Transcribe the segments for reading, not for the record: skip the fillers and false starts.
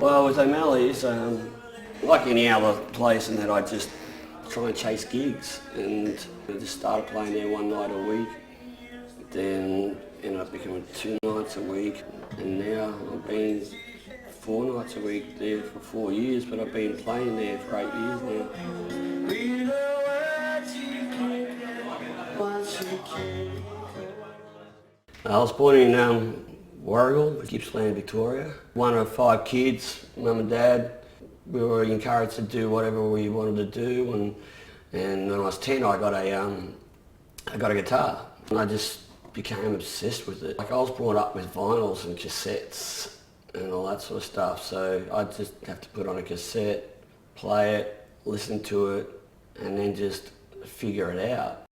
Well, with O'Malley's, like any other place and that, I just try and chase gigs, and I just started playing there one night a week, then ended up becoming 2 nights a week, and now I've been 4 nights a week there for 4 years, but I've been playing there for 8 years now. I was born in Warragul, Gippsland, Victoria. One of 5 kids, mum and dad. We were encouraged to do whatever we wanted to do, and when I was 10 I got a guitar, and I just became obsessed with it. Like, I was brought up with vinyls and cassettes and all that sort of stuff, so I just have to put on a cassette, play it, listen to it, and then just figure it out.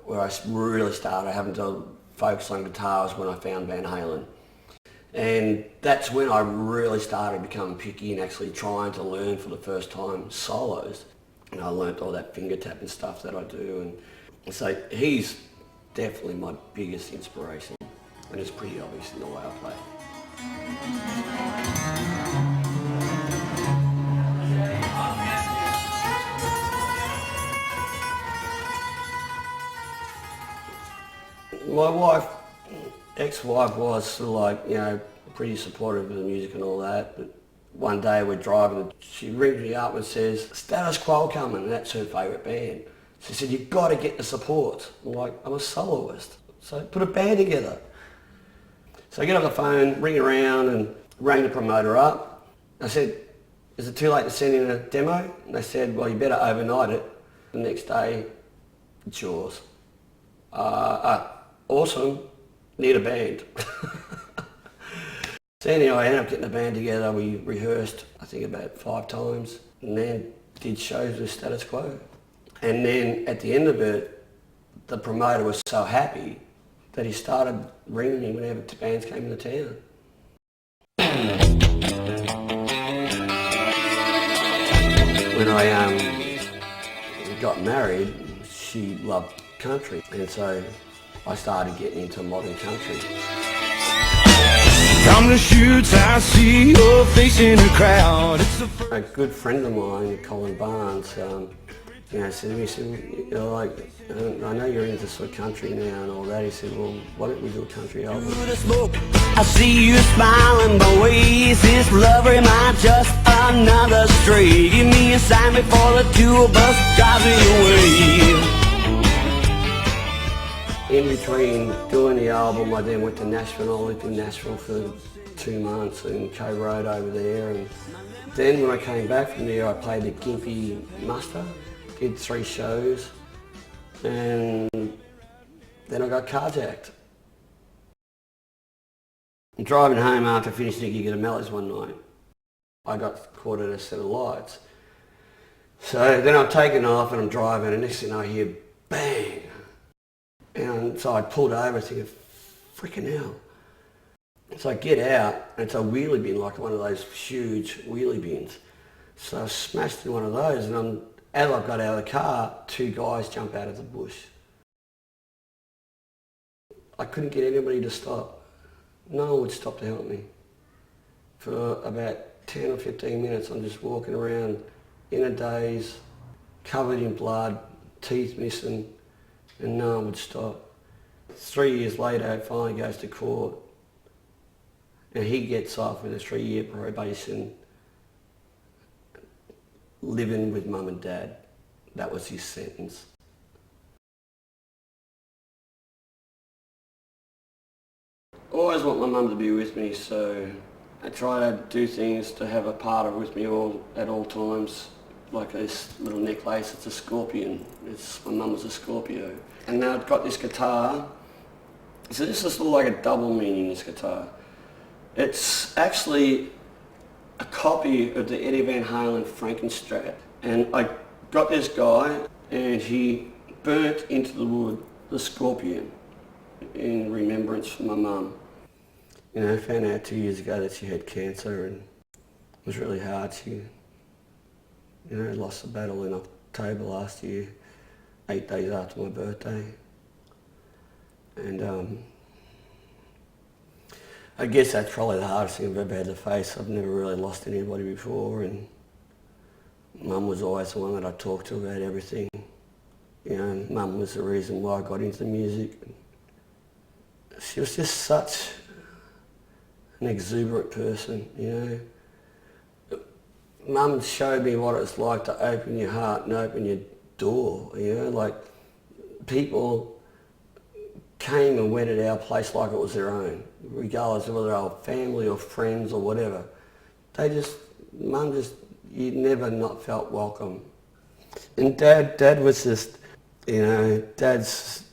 Where I really started having to focus on guitars when I found Van Halen. And that's when I really started becoming picky and actually trying to learn for the first time solos. And I learnt all that finger tapping stuff that I do. And so he's definitely my biggest inspiration. And it's pretty obvious in the way I play. My wife, ex-wife, was sort of like, you know, pretty supportive of the music and all that, but one day we're driving and she rings me up and says, Status Quo coming, and that's her favourite band. She said, you've got to get the support. I'm like, I'm a soloist, so put a band together. So I get on the phone, ring around and rang the promoter up. I said, is it too late to send in a demo? And they said, well, you better overnight it. The next day, it's yours. Awesome, need a band. So anyway, I ended up getting the band together. We rehearsed, I think, about 5 times, and then did shows with Status Quo. And then at the end of it, the promoter was so happy that he started ringing me whenever bands came into town. When I got married, she loved country, and so I started getting into modern country. Come to shoots, I see your face in the crowd. A good friend of mine, Colin Barnes, said to me, you know, like, I know you're into sort of country now and all that. He said, well, why don't we do a country album? I see you smiling, but Oasis lover, am I just another stray? Give me a sign before the tour bus drives me away. In between doing the album, I then went to Nashville. I lived in Nashville for 2 months and co-wrote over there. And then when I came back from there, I played the Gympie Muster, did 3 shows, and then I got carjacked. I'm driving home after finishing a gig at O'Malley's one night. I got caught at a set of lights. So then I'm taking off and I'm driving, and next thing I hear bang. And so I pulled over thinking, freaking hell. So I get out, and it's a wheelie bin, like one of those huge wheelie bins. So I smashed in one of those, and as I got out of the car, 2 guys jump out of the bush. I couldn't get anybody to stop. No one would stop to help me. For about 10 or 15 minutes, I'm just walking around in a daze, covered in blood, teeth missing, and no one would stop. 3 years later, it finally goes to court, and he gets off with a 3-year probation, living with mum and dad. That was his sentence. I always want my mum to be with me, so I try to do things to have a part of with me at all times. Like this little necklace, it's a scorpion. My mum was a Scorpio. And now I've got this guitar. So this is sort of like a double meaning, this guitar. It's actually a copy of the Eddie Van Halen Frankenstrat. And I got this guy, and he burnt into the wood the scorpion in remembrance for my mum. You know, I found out 2 years ago that she had cancer, and it was really hard. She, you know, lost the battle in October last year, 8 days after my birthday. And I guess that's probably the hardest thing I've ever had to face. I've never really lost anybody before, and Mum was always the one that I talked to about everything. You know, Mum was the reason why I got into music. She was just such an exuberant person, you know. Mum showed me what it's like to open your heart and open your door, you know, like people came and went at our place like it was their own, regardless of whether they were family or friends or whatever. Mum just, you never not felt welcome. And Dad was just, you know, Dad's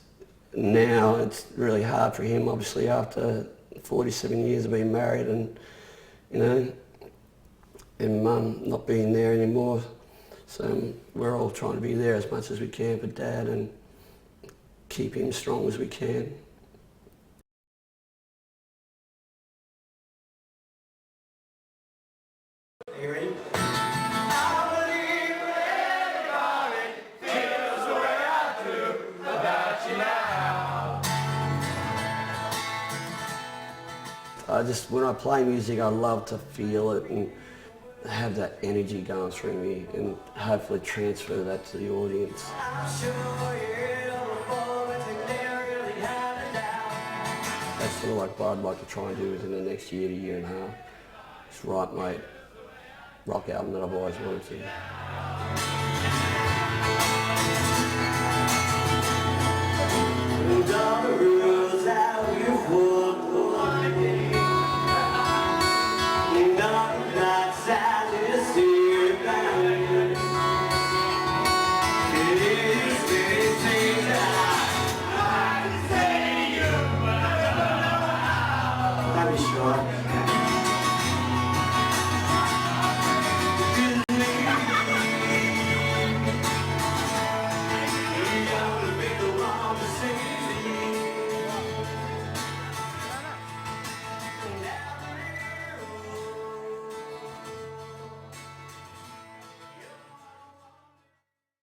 now, it's really hard for him, obviously, after 47 years of being married and, you know, and Mum not being there anymore. So we're all trying to be there as much as we can for Dad and keep him strong as we can. Are you ready? When I play music, I love to feel it and have that energy going through me and hopefully transfer that to the audience. That's sort of like what I'd like to try and do within the next year to year and a half. Just write my rock album that I've always wanted to.